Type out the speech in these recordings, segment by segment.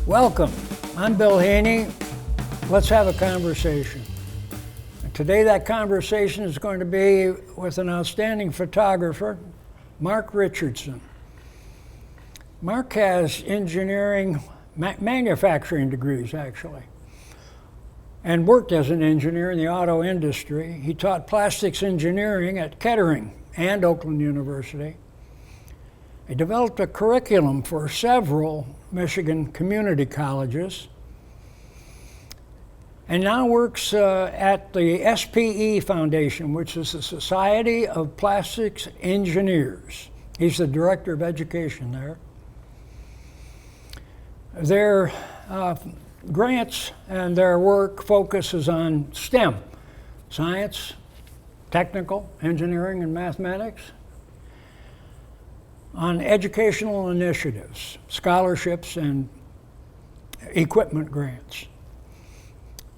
Welcome. I'm Bill Haney. Let's have a conversation. Today that conversation is going to be with an outstanding photographer, Mark Richardson. Mark has engineering, manufacturing degrees actually, and worked as an engineer in the auto industry. He taught plastics engineering at Kettering and Oakland University. He developed a curriculum for several Michigan community colleges, and now works at the SPE Foundation, which is the Society of Plastics Engineers. He's the director of education there. Their grants and their work focuses on STEM, science, technical, engineering, and mathematics, on educational initiatives, scholarships, and equipment grants.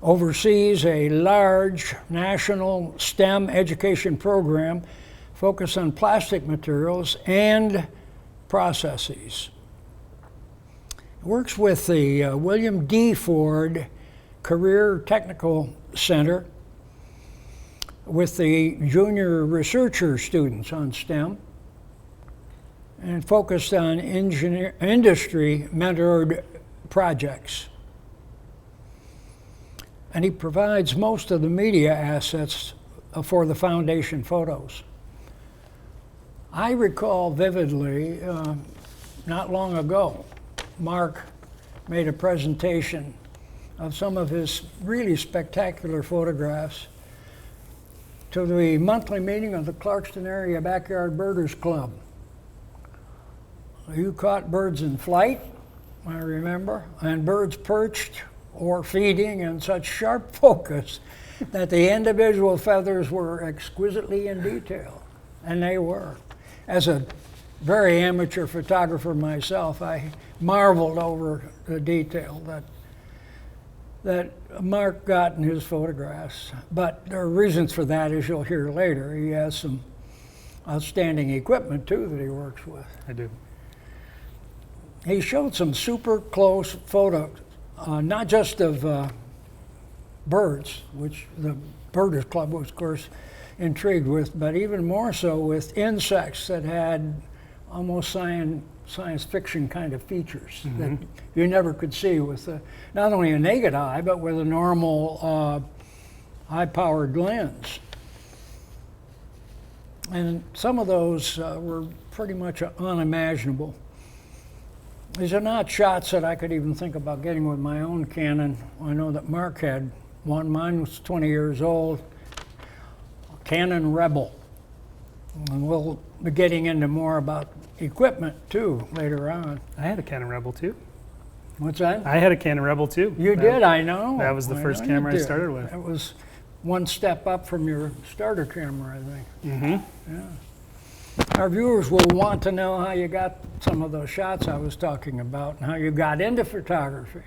Oversees a large national STEM education program focused on plastic materials and processes. Works with the William D. Ford Career Technical Center with the junior researcher students on STEM, and focused on industry mentored projects. And he provides most of the media assets for the foundation photos. I recall vividly, not long ago, Mark made a presentation of some of his really spectacular photographs to the monthly meeting of the Clarkston Area Backyard Birders Club. You caught birds in flight, I remember, and birds perched or feeding in such sharp focus that the individual feathers were exquisitely in detail, and they were. As a very amateur photographer myself, I marveled over the detail that Mark got in his photographs. But there are reasons for that, as you'll hear later. He has some outstanding equipment too that he works with. I do. He showed some super close photos, not just of birds, which the Birders Club was, of course, intrigued with, but even more so with insects that had almost science fiction kind of features that you never could see with not only a naked eye, but with a normal high-powered lens. And some of those were pretty much unimaginable. These are not shots that I could even think about getting with my own Canon. I know that Mark had one. Mine was 20 years old, Canon Rebel. And we'll be getting into more about equipment too later on. I had a Canon Rebel too. What's that? I had a Canon Rebel too. You did, I know. That was the first camera I started with. It was one step up from your starter camera, I think. Mm-hmm. Yeah. Our viewers will want to know how you got some of those shots I was talking about and how you got into photography.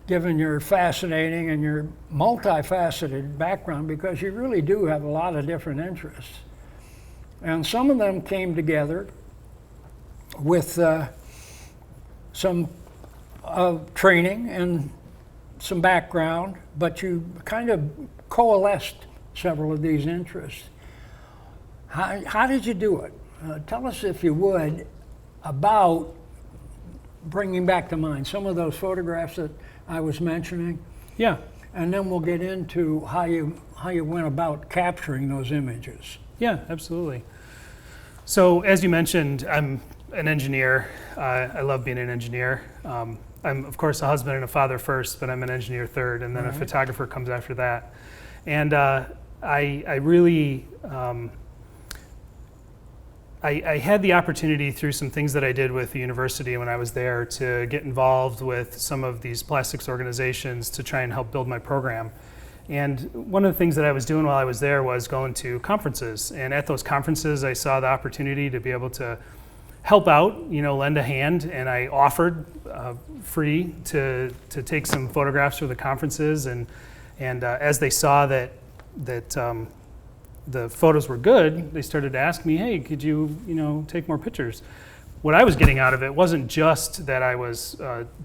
Given your fascinating and your multifaceted background, because you really do have a lot of different interests. And some of them came together with some training and some background, but you kind of coalesced several of these interests. How did you do it? Tell us, if you would, about bringing back to mind some of those photographs that I was mentioning. Yeah. And then we'll get into how you went about capturing those images. Yeah, absolutely. So as you mentioned, I'm an engineer. I love being an engineer. I'm, of course, a husband and a father first, but I'm an engineer third, and then a photographer comes after that. And I really... I had the opportunity through some things that I did with the university when I was there to get involved with some of these plastics organizations to try and help build my program. And one of the things that I was doing while I was there was going to conferences. And at those conferences, I saw the opportunity to be able to help out, lend a hand. And I offered free to take some photographs for the conferences. And as they saw that the photos were good, they started to ask me, hey, could you, take more pictures? what I was getting out of it wasn't just that I was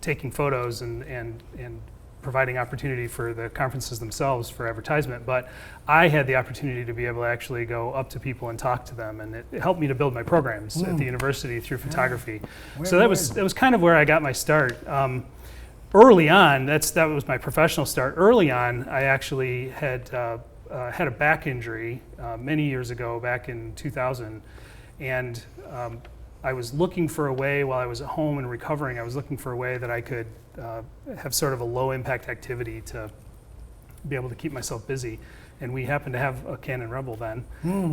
taking photos and providing opportunity for the conferences themselves for advertisement, but I had the opportunity to be able to actually go up to people and talk to them, and it helped me to build my programs at the university through photography. So that was kind of where I got my start. Early on, that was my professional start. Early on, I actually had had a back injury many years ago, back in 2000, and I was looking for a way, while I was at home and recovering, I was looking for a way that I could have sort of a low impact activity to be able to keep myself busy. And we happened to have a Canon Rebel then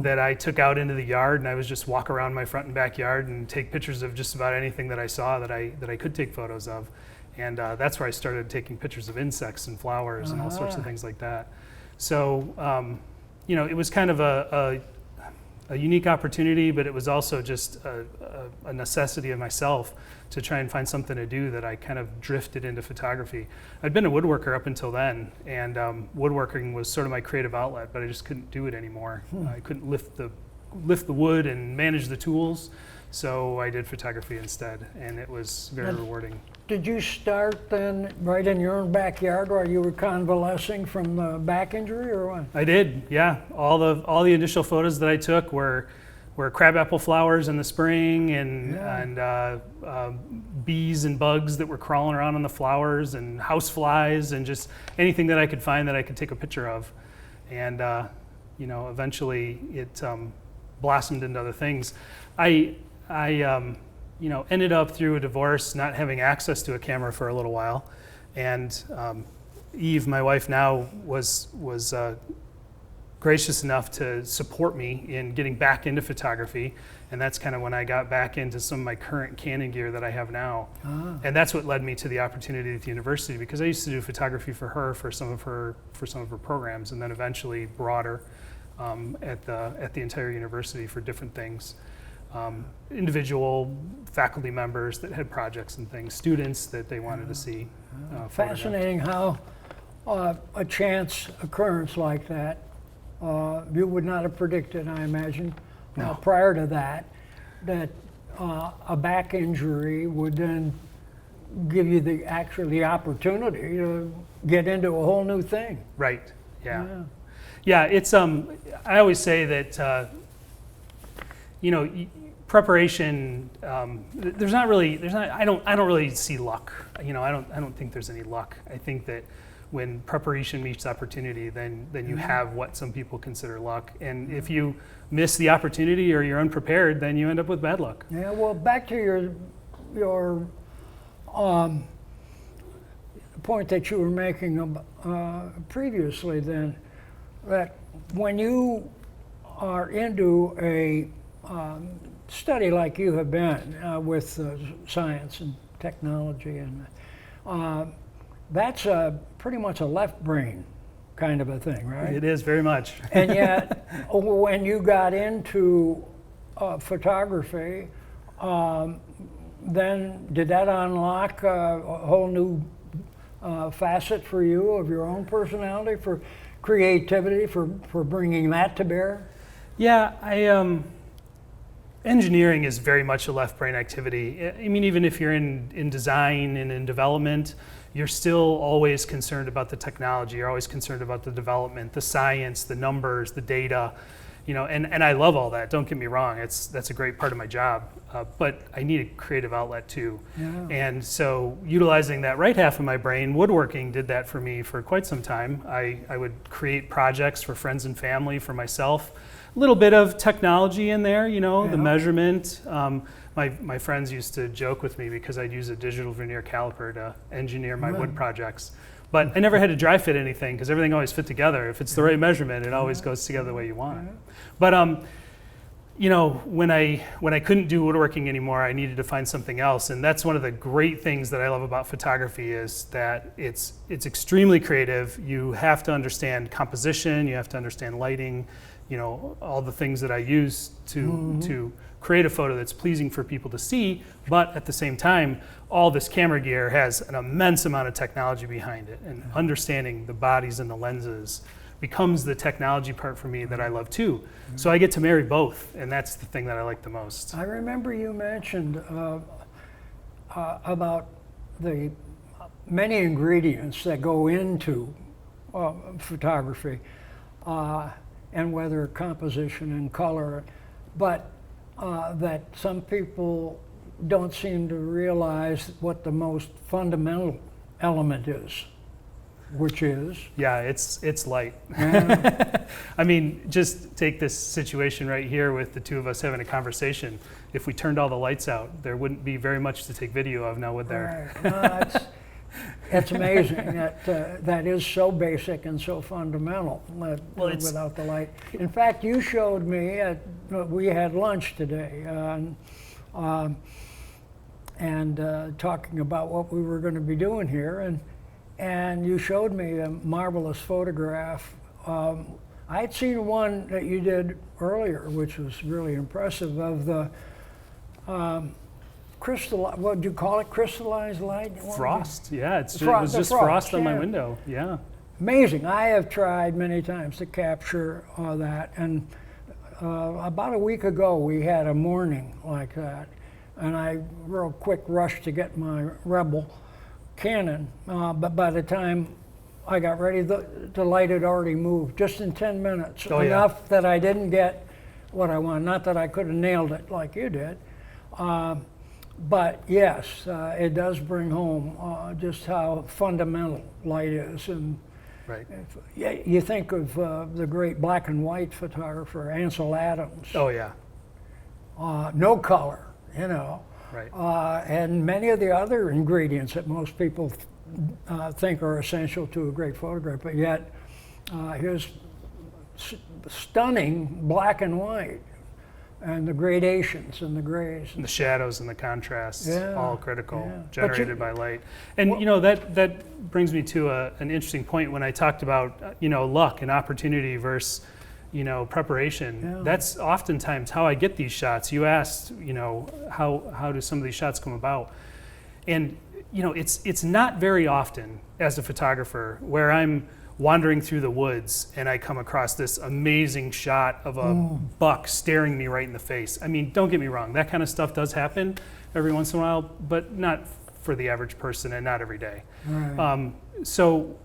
that I took out into the yard, and I was just walk around my front and backyard and take pictures of just about anything that I saw that I could take photos of. And that's where I started taking pictures of insects and flowers and all sorts of things like that. So, you know, it was kind of a unique opportunity, but it was also just a necessity of myself to try and find something to do, that I kind of drifted into photography. I'd been a woodworker up until then, and woodworking was sort of my creative outlet, but I just couldn't do it anymore. I couldn't lift the wood and manage the tools, so I did photography instead, and it was very rewarding. Did you start then right in your own backyard while you were convalescing from the back injury, or what? I did, yeah. All the initial photos that I took were crabapple flowers in the spring, and bees and bugs that were crawling around on the flowers, and house flies, and just anything that I could find that I could take a picture of. And you know, eventually it blossomed into other things. I you know, ended up through a divorce not having access to a camera for a little while, and Eve, my wife now, was gracious enough to support me in getting back into photography, and that's kind of when I got back into some of my current Canon gear that I have now. And that's what led me to the opportunity at the university, because I used to do photography for her for some of her programs, and then eventually broader at the entire university for different things. Individual faculty members that had projects and things, students that they wanted to see. Fascinating how a chance occurrence like that, you would not have predicted, I imagine, prior to that a back injury would then give you the opportunity to get into a whole new thing. Right, yeah. It's, I always say that, you know, preparation, I don't really see luck. You know, I don't think there's any luck. I think that when preparation meets opportunity, then you have what some people consider luck. And if you miss the opportunity or you're unprepared, then you end up with bad luck. Yeah, well, back to your point that you were making previously then, that when you are into a study like you have been with science and technology, and that's pretty much a left brain kind of a thing, right? It is, very much. And yet, when you got into photography, then did that unlock a whole new facet for you of your own personality, for creativity, for bringing that to bear? Yeah, engineering is very much a left brain activity. I mean, even if you're in design and in development, you're still always concerned about the technology. You're always concerned about the development, the science, the numbers, the data, you know, and I love all that. Don't get me wrong. That's a great part of my job, but I need a creative outlet too. Yeah. And so utilizing that right half of my brain, woodworking did that for me for quite some time. I would create projects for friends and family, for myself. A little bit of technology in there, you know, the measurement. My friends used to joke with me because I'd use a digital vernier caliper to engineer my wood projects. But I never had to dry fit anything because everything always fit together. If it's the right measurement, it always goes together the way you want it. But you know, when I couldn't do woodworking anymore, I needed to find something else. And that's one of the great things that I love about photography, is that it's extremely creative. You have to understand composition, you have to understand lighting, you know, all the things that I use to create a photo that's pleasing for people to see, but at the same time, all this camera gear has an immense amount of technology behind it, and understanding the bodies and the lenses becomes the technology part for me that I love too. So I get to marry both, and that's the thing that I like the most. I remember you mentioned about the many ingredients that go into photography, and whether composition and color, but that some people don't seem to realize what the most fundamental element is, which is? Yeah, it's light. Yeah. I mean, just take this situation right here with the two of us having a conversation. If we turned all the lights out, there wouldn't be very much to take video of now, would there? Right. No, it's amazing that that is so basic and so fundamental without the light. In fact, you showed me we had lunch today and talking about what we were going to be doing here, and you showed me a marvelous photograph. I had seen one that you did earlier, which was really impressive, of the what would you call it? Crystallized light? Frost, yeah. It was just frost on my window, yeah. Amazing. I have tried many times to capture that, and about a week ago we had a morning like that, and I real quick rushed to get my Rebel Canon, but by the time I got ready, the light had already moved, just in 10 minutes. Enough that I didn't get what I wanted. Not that I could have nailed it like you did. But yes, it does bring home just how fundamental light is. And right. You think of the great black and white photographer, Ansel Adams. Oh, yeah. No color, you know. Right. And many of the other ingredients that most people think are essential to a great photograph, but yet his stunning black and white, and the gradations and the grays. And the shadows and the contrasts, all critical, generated by light. And that brings me to an interesting point when I talked about luck and opportunity versus preparation. Yeah. That's oftentimes how I get these shots. You asked, how do some of these shots come about? And it's not very often as a photographer where I'm wandering through the woods and I come across this amazing shot of a buck staring me right in the face. I mean, don't get me wrong, that kind of stuff does happen every once in a while, but not for the average person and not every day. Right. So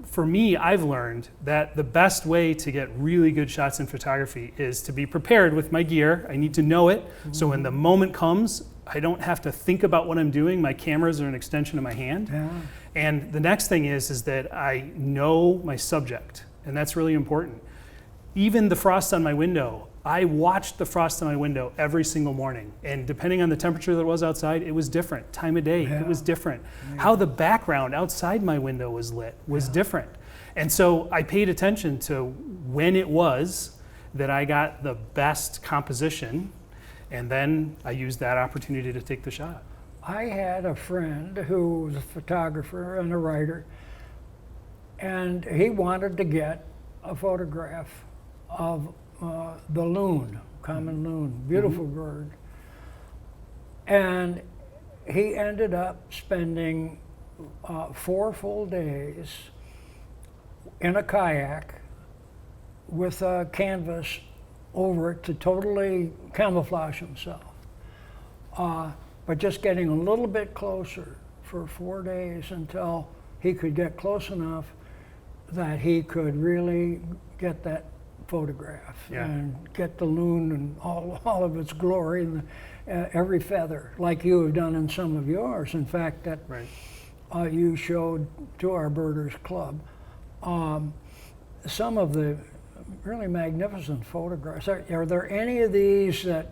for me, I've learned that the best way to get really good shots in photography is to be prepared with my gear. I need to know it, so when the moment comes, I don't have to think about what I'm doing. My cameras are an extension of my hand. Yeah. And the next thing is that I know my subject, and that's really important. Even the frost on my window, I watched the frost on my window every single morning, and depending on the temperature that was outside, it was different. Time of day, it was different. Yeah. How the background outside my window was lit was different. And so I paid attention to when it was that I got the best composition, and then I used that opportunity to take the shot. I had a friend who was a photographer and a writer, and he wanted to get a photograph of the loon, common loon, beautiful bird. And he ended up spending 4 full days in a kayak with a canvas over it to totally camouflage himself. But just getting a little bit closer for 4 days until he could get close enough that he could really get that photograph and get the loon and all of its glory and every feather, like you have done in some of yours. In fact, that you showed to our Birders Club some of the really magnificent photographs. Are there any of these that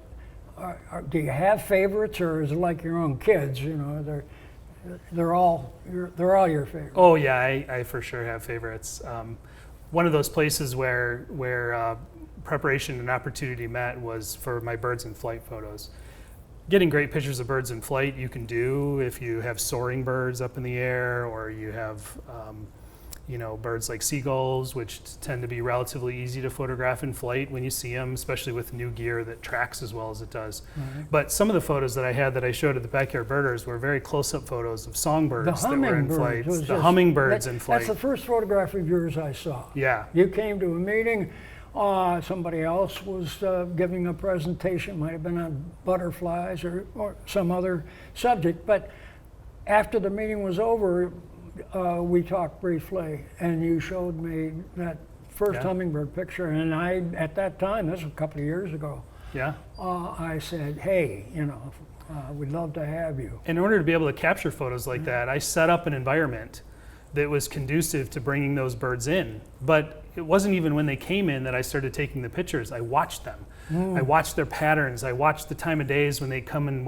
do you have favorites, or is it like your own kids? They're all your favorites. Oh yeah, I for sure have favorites. One of those places where preparation and opportunity met was for my birds in flight photos. Getting great pictures of birds in flight you can do if you have soaring birds up in the air, or you have birds like seagulls, which tend to be relatively easy to photograph in flight when you see them, especially with new gear that tracks as well as it does. Right. But some of the photos that I had that I showed at the Backyard Birders were very close-up photos of songbirds that were in flight. The hummingbirds in flight. That's the first photograph of yours I saw. Yeah. You came to a meeting. Somebody else was giving a presentation, might have been on butterflies or some other subject. But after the meeting was over, we talked briefly, and you showed me that first hummingbird picture. And I, at that time, this was a couple of years ago, I said, hey, we'd love to have you. In order to be able to capture photos like that, I set up an environment that was conducive to bringing those birds in. But it wasn't even when they came in that I started taking the pictures. I watched them. I watched their patterns. I watched the time of days when they came and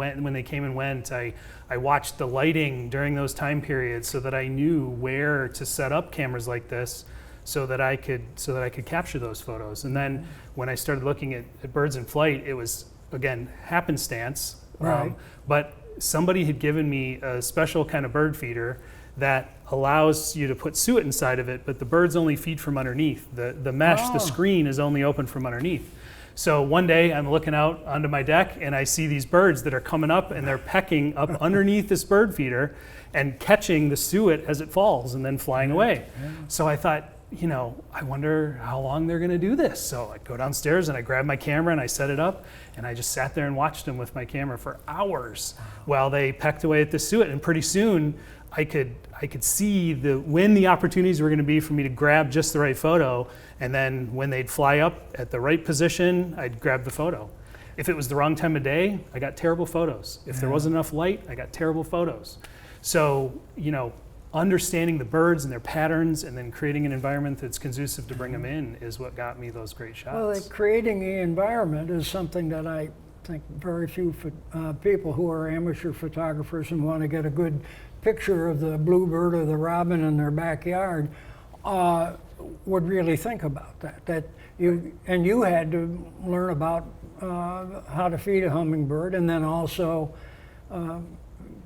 went. I watched the lighting during those time periods so that I knew where to set up cameras like this so that I could capture those photos. And then when I started looking at birds in flight, it was, again, happenstance. Right. But somebody had given me a special kind of bird feeder that allows you to put suet inside of it, but the birds only feed from underneath. The mesh, the screen is only open from underneath. So one day I'm looking out onto my deck and I see these birds that are coming up and they're pecking up underneath this bird feeder and catching the suet as it falls and then flying away. So I thought, I wonder how long they're gonna do this. So I go downstairs and I grab my camera and I set it up and I just sat there and watched them with my camera for hours while they pecked away at the suet. And pretty soon I could see when the opportunities were going to be for me to grab just the right photo, and then when they'd fly up at the right position, I'd grab the photo. If it was the wrong time of day, I got terrible photos. If there wasn't enough light, I got terrible photos. So, understanding the birds and their patterns and then creating an environment that's conducive to bring them in is what got me those great shots. Well, creating the environment is something that I think very few people who are amateur photographers and want to get a good picture of the bluebird or the robin in their backyard would really think about that. You had to learn about how to feed a hummingbird, and then also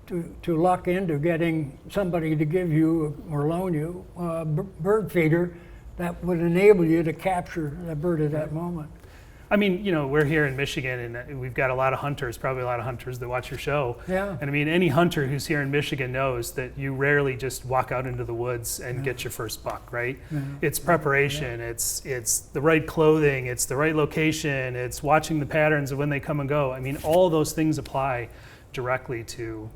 to luck into getting somebody to give you or loan you a bird feeder that would enable you to capture the bird at that moment. I mean, we're here in Michigan and we've got a lot of hunters, probably a lot of hunters that watch your show. Yeah. And I mean, any hunter who's here in Michigan knows that you rarely just walk out into the woods and get your first buck, right? It's preparation, it's the right clothing, it's the right location, it's watching the patterns of when they come and go. I mean, all those things apply directly to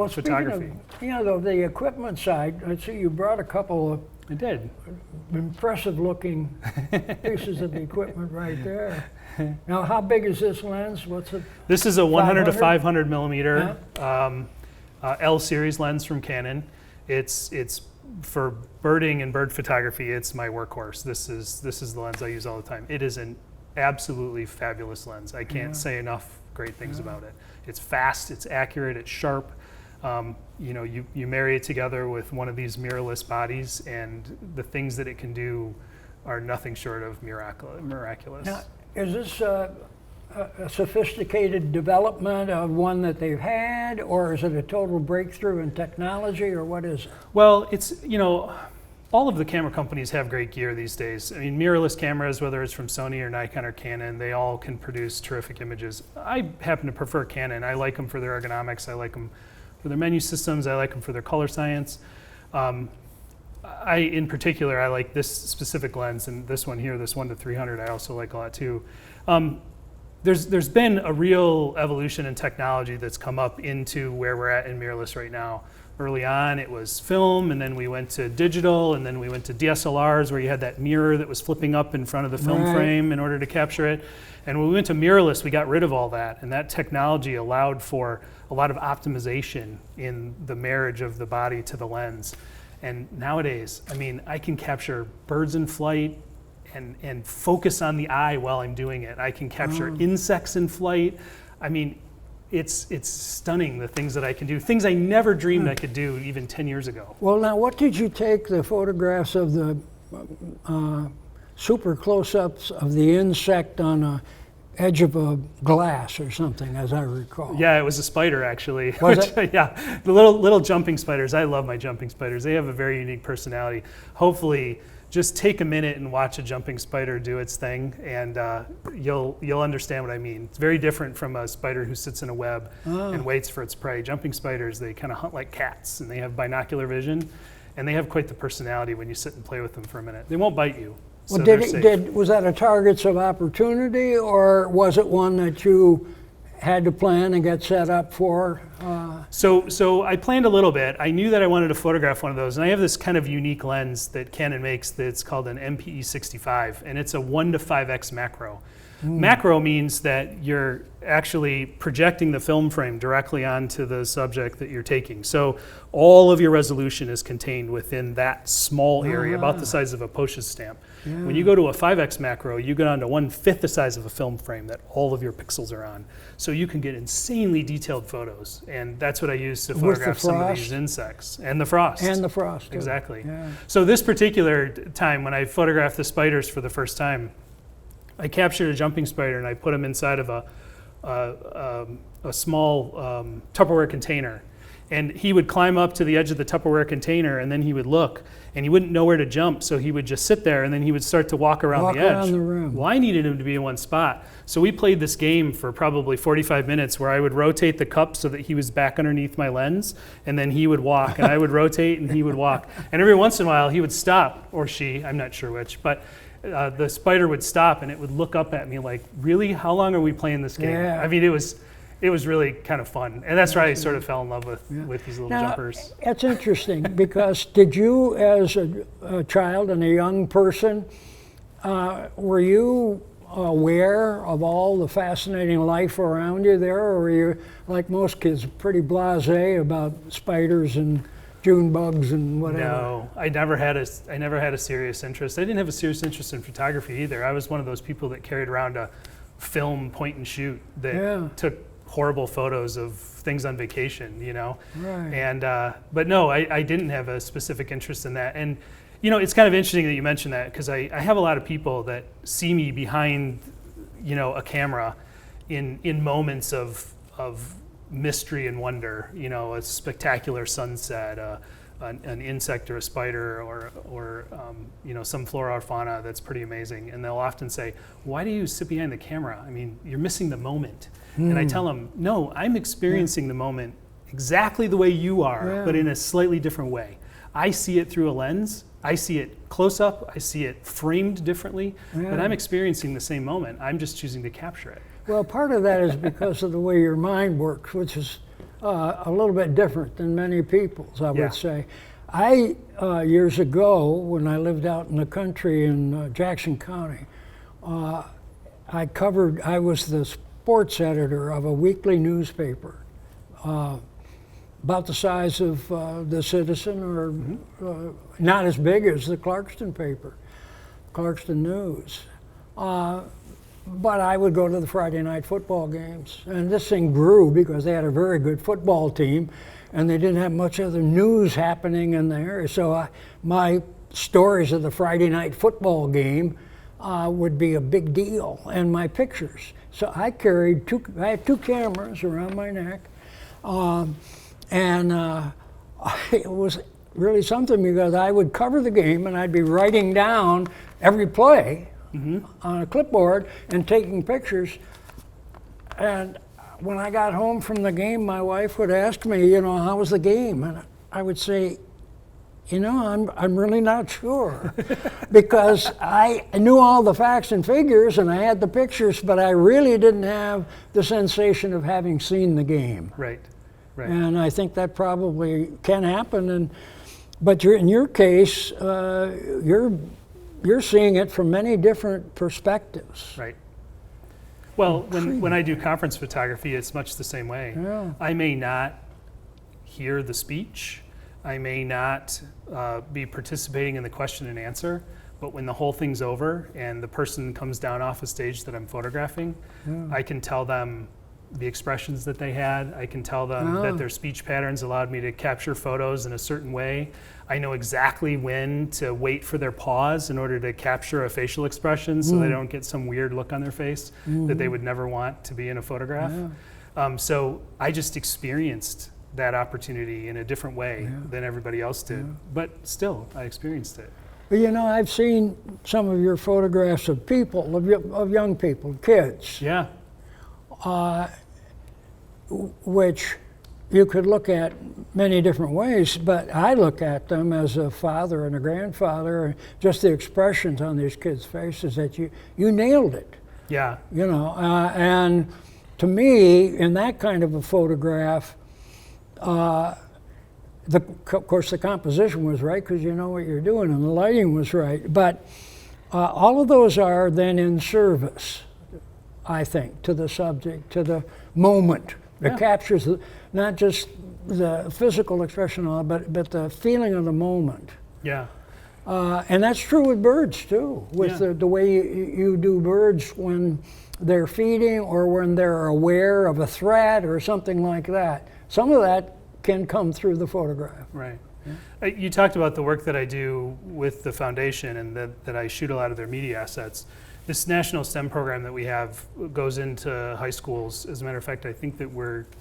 photography. Of, the equipment side, I see you brought a couple of I did. Impressive looking pieces of equipment right there. Now, how big is this lens? What's it? This is a 100 to 500 millimeter L series lens from Canon. It's for birding and bird photography. It's my workhorse. This is the lens I use all the time. It is an absolutely fabulous lens. I can't say enough great things about it. It's fast. It's accurate. It's sharp. You marry it together with one of these mirrorless bodies, and the things that it can do are nothing short of miraculous. Now, is this a sophisticated development of one that they've had, or is it a total breakthrough in technology, or what is it? Well, it's, all of the camera companies have great gear these days. I mean, mirrorless cameras, whether it's from Sony or Nikon or Canon, they all can produce terrific images. I happen to prefer Canon. I like them for their ergonomics. I like them for their menu systems. I like them for their color science. In particular, I like this specific lens, and this one here, this 1-300, I also like a lot too. There's been a real evolution in technology that's come up into where we're at in mirrorless right now. Early on, it was film, and then we went to digital, and then we went to DSLRs, where you had that mirror that was flipping up in front of the film frame in order to capture it. And when we went to mirrorless, we got rid of all that, and that technology allowed for a lot of optimization in the marriage of the body to the lens. And nowadays, I mean, I can capture birds in flight and focus on the eye while I'm doing it. I can capture insects in flight. I mean, it's stunning, the things that I can do, things I never dreamed I could do even 10 years ago. Well, now, what did you take the photographs of the super close-ups of the insect on a edge of a glass or something, as I recall. Yeah, it was a spider actually. Was it? Yeah, the little jumping spiders. I love my jumping spiders. They have a very unique personality. Hopefully, just take a minute and watch a jumping spider do its thing, and you'll understand what I mean. It's very different from a spider who sits in a web and waits for its prey. Jumping spiders, they kind of hunt like cats, and they have binocular vision, and they have quite the personality when you sit and play with them for a minute. They won't bite you. Well, So they're safe. was that a targets of opportunity, or was it one that you had to plan and get set up for? So I planned a little bit. I knew that I wanted to photograph one of those, and I have this kind of unique lens that Canon makes that's called an MPE 65, and it's a 1 to 5x macro. Macro means that you're actually projecting the film frame directly onto the subject that you're taking. So all of your resolution is contained within that small area, about the size of a postage stamp. When you go to a 5x macro, you get onto 1/5 the size of a film frame that all of your pixels are on. So you can get insanely detailed photos, and that's what I use to photograph some of these insects. And the frost. And the frost, too. Exactly. Yeah. So this particular time, when I photographed the spiders for the first time, I captured a jumping spider and I put him inside of a small Tupperware container. And he would climb up to the edge of the Tupperware container, and then he would look, and he wouldn't know where to jump, so he would just sit there, and then he would start to walk around the edge. Around the room. Well, I needed him to be in one spot. So we played this game for probably 45 minutes where I would rotate the cup so that he was back underneath my lens, and then he would walk, and I would rotate, and he would walk. And every once in a while, he would stop, or she, I'm not sure which, but the spider would stop, and it would look up at me like, really? How long are we playing this game? Yeah. I mean, it was really kind of fun. And that's where I sort of fell in love with these little Now, jumpers. It's interesting because did you, as a child and a young person, were you aware of all the fascinating life around you there, or were you, like most kids, pretty blasé about spiders and June bugs and whatever? No, I never had a serious interest. I didn't have a serious interest in photography either. I was one of those people that carried around a film point and shoot that took horrible photos of things on vacation, you know? Right. And, but no, I didn't have a specific interest in that. And, you know, it's kind of interesting that you mentioned that, because I have a lot of people that see me behind, you know, a camera in moments of mystery and wonder, you know, a spectacular sunset, an insect or a spider or you know, some flora or fauna that's pretty amazing. And they'll often say, why do you sit behind the camera? I mean, you're missing the moment. And I tell them, no, I'm experiencing the moment exactly the way you are, but in a slightly different way. I see it through a lens. I see it close up. I see it framed differently, but I'm experiencing the same moment. I'm just choosing to capture it. Well, part of that is because of the way your mind works, which is a little bit different than many people's, I would say. I, years ago, when I lived out in the country in Jackson County, I was the sports editor of a weekly newspaper, about the size of the Citizen, or not as big as the Clarkston paper, Clarkston News. But I would go to the Friday night football games. And this thing grew because they had a very good football team, and they didn't have much other news happening in there. So my stories of the Friday night football game would be a big deal, and my pictures. So I had two cameras around my neck, and it was really something, because I would cover the game and I'd be writing down every play on a clipboard and taking pictures. And when I got home from the game, my wife would ask me, you know, how was the game? And I would say, you know, I'm really not sure, because I knew all the facts and figures and I had the pictures, but I really didn't have the sensation of having seen the game. Right. And I think that probably can happen. But in your case, you're seeing it from many different perspectives. Right. Well, when I do conference photography, it's much the same way. Yeah. I may not hear the speech. I may not be participating in the question and answer, but when the whole thing's over and the person comes down off a stage that I'm photographing, I can tell them the expressions that they had. I can tell them that their speech patterns allowed me to capture photos in a certain way. I know exactly when to wait for their pause in order to capture a facial expression so they don't get some weird look on their face that they would never want to be in a photograph. So I just experienced that opportunity in a different way than everybody else did. But still, I experienced it. But you know, I've seen some of your photographs of people, of young people, kids. Yeah. Which you could look at many different ways, but I look at them as a father and a grandfather, and just the expressions on these kids' faces that you nailed it. Yeah. You know, and to me, in that kind of a photograph, of course the composition was right because you know what you're doing, and the lighting was right, but all of those are then in service, I think, to the subject, to the moment. It captures not just the physical expression, but the feeling of the moment. Yeah. And that's true with birds too, with the way you do birds when they're feeding or when they're aware of a threat or something like that. Some of that can come through the photograph. Right. You talked about the work that I do with the foundation and that I shoot a lot of their media assets. This national STEM program that we have goes into high schools. As a matter of fact, I think that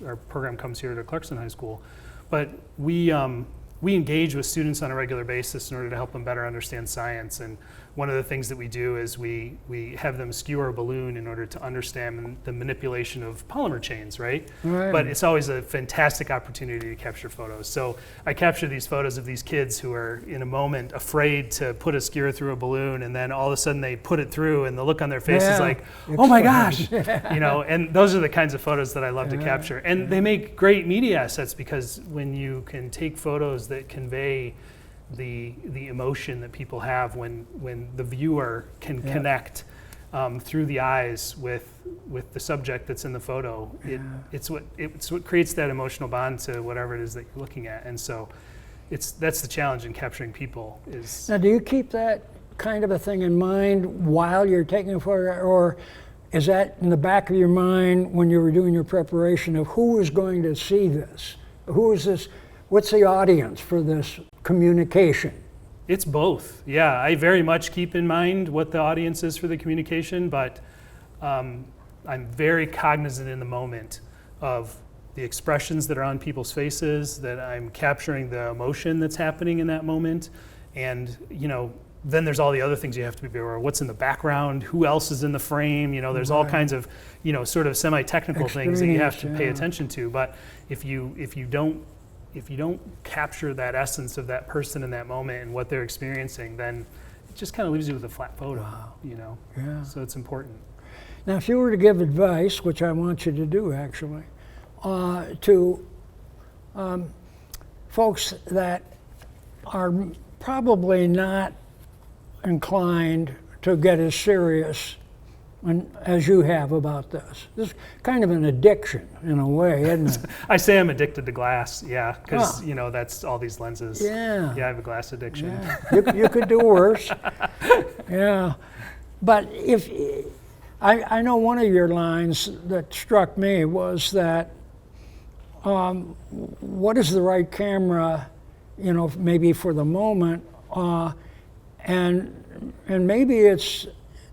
our program comes here to Clarkson High School. But we engage with students on a regular basis in order to help them better understand science. And one of the things that we do is we have them skewer a balloon in order to understand the manipulation of polymer chains, right? But it's always a fantastic opportunity to capture photos. So I capture these photos of these kids who are in a moment afraid to put a skewer through a balloon, and then all of a sudden they put it through and the look on their face is like, oh my gosh, you know, and those are the kinds of photos that I love to capture. And they make great media assets because when you can take photos that convey the emotion that people have when the viewer can connect through the eyes with the subject that's in the photo. It's what creates that emotional bond to whatever it is that you're looking at. And so that's the challenge in capturing people. Now, do you keep that kind of a thing in mind while you're taking a photograph, or is that in the back of your mind when you were doing your preparation of who is going to see this? Who is this? What's the audience for this communication? It's both. Yeah, I very much keep in mind what the audience is for the communication, but I'm very cognizant in the moment of the expressions that are on people's faces, that I'm capturing the emotion that's happening in that moment. And, you know, then there's all the other things you have to be aware of. What's in the background? Who else is in the frame? You know, there's all kinds of, you know, sort of semi-technical things that you have to pay attention to. But if you don't capture that essence of that person in that moment and what they're experiencing, then it just kind of leaves you with a flat photo, you know? Yeah. So it's important. Now, if you were to give advice, which I want you to do actually, to folks that are probably not inclined to get as serious as you have about this. This is kind of an addiction in a way, isn't it? I say I'm addicted to glass, yeah, because you know, that's all these lenses. Yeah. Yeah, I have a glass addiction. Yeah. You could do worse. Yeah. But if I know one of your lines that struck me was that what is the right camera, you know, maybe for the moment, and maybe it's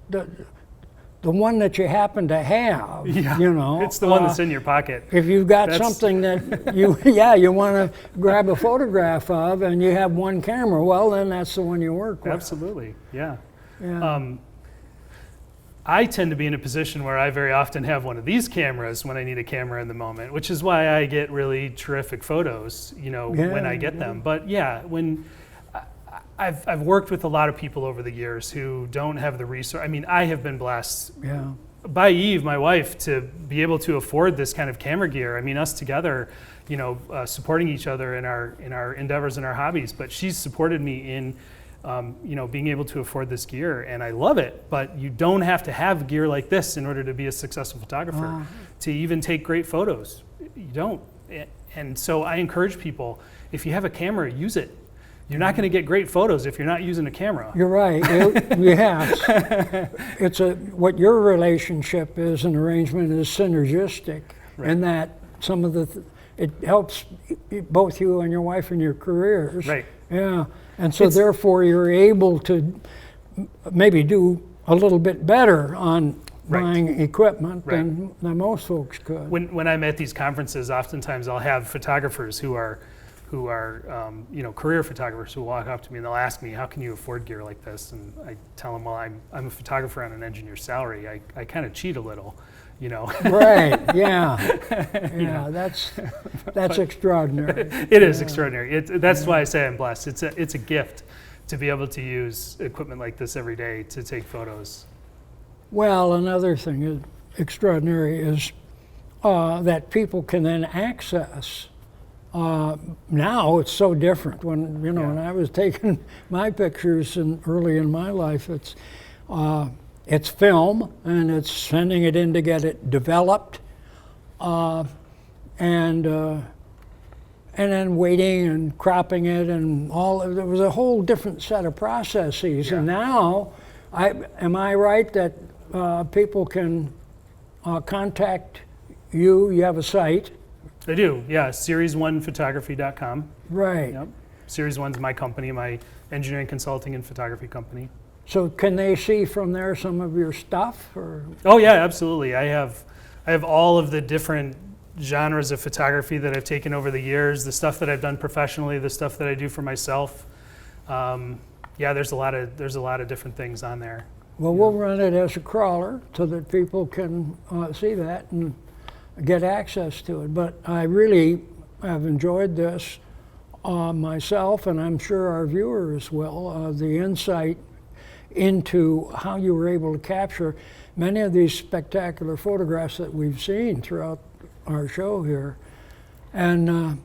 the one that you happen to have, you know. It's the one that's in your pocket. If you've got something that you want to grab a photograph of and you have one camera, well, then that's the one you work with. Absolutely, yeah. I tend to be in a position where I very often have one of these cameras when I need a camera in the moment, which is why I get really terrific photos, you know, when I get them. But yeah, when I've worked with a lot of people over the years who don't have the resource. I mean, I have been blessed by Eve, my wife, to be able to afford this kind of camera gear. I mean, us together, you know, supporting each other in our endeavors and our hobbies. But she's supported me in, you know, being able to afford this gear, and I love it. But you don't have to have gear like this in order to be a successful photographer, to even take great photos. You don't. And so I encourage people, if you have a camera, use it. You're not going to get great photos if you're not using a camera. You're right. It's what your relationship is, an arrangement is synergistic. and that some of it helps both you and your wife in your careers. Right. Yeah, and so therefore you're able to maybe do a little bit better on buying equipment than most folks could. When I'm at these conferences, oftentimes I'll have photographers who are career photographers who walk up to me and they'll ask me, how can you afford gear like this? And I tell them, well, I'm a photographer on an engineer's salary. I kind of cheat a little, Right, yeah, that's extraordinary. It is extraordinary. That's why I say I'm blessed. It's a gift to be able to use equipment like this every day to take photos. Well, another thing is extraordinary is that people can then access. Now it's so different. When when I was taking my pictures early in my life, it's film and it's sending it in to get it developed, and then waiting and cropping it and all. There was a whole different set of processes, and now, am I right that people can contact you? You have a site. I do, yeah, series1photography.com. Right. Yep. Series 1's my company, my engineering consulting and photography company. So can they see from there some of your stuff? Or? Oh yeah, absolutely. I have all of the different genres of photography that I've taken over the years, the stuff that I've done professionally, the stuff that I do for myself. There's a lot of different things on there. Well, we'll run it as a crawler so that people can see that and get access to it. But I really have enjoyed this myself, and I'm sure our viewers will, the insight into how you were able to capture many of these spectacular photographs that we've seen throughout our show here. And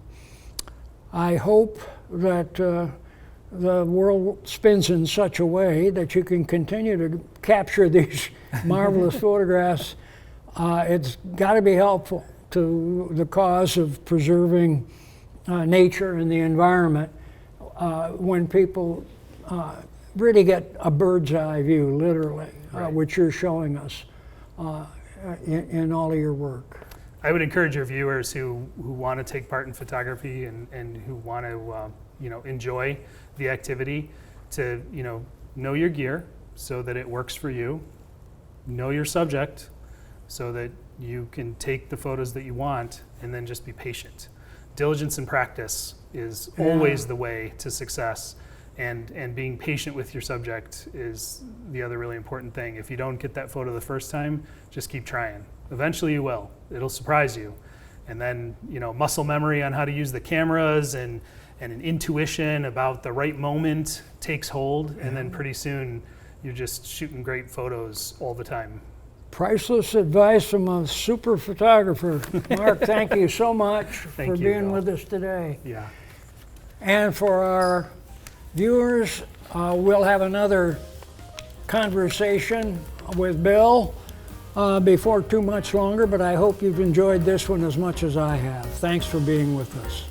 I hope that the world spins in such a way that you can continue to capture these marvelous photographs. It's got to be helpful to the cause of preserving nature and the environment when people really get a bird's eye view, literally, which you're showing us in all of your work. I would encourage your viewers who want to take part in photography and who want to enjoy the activity to know your gear so that it works for you, know your subject so that you can take the photos that you want, and then just be patient. Diligence and practice is always the way to success, and being patient with your subject is the other really important thing. If you don't get that photo the first time, just keep trying. Eventually you will. It'll surprise you. And then, muscle memory on how to use the cameras and an intuition about the right moment takes hold, and then pretty soon you're just shooting great photos all the time. Priceless advice from a super photographer. Mark, thank you so much for being with us today. Yeah. And for our viewers, we'll have another conversation with Bill before too much longer, but I hope you've enjoyed this one as much as I have. Thanks for being with us.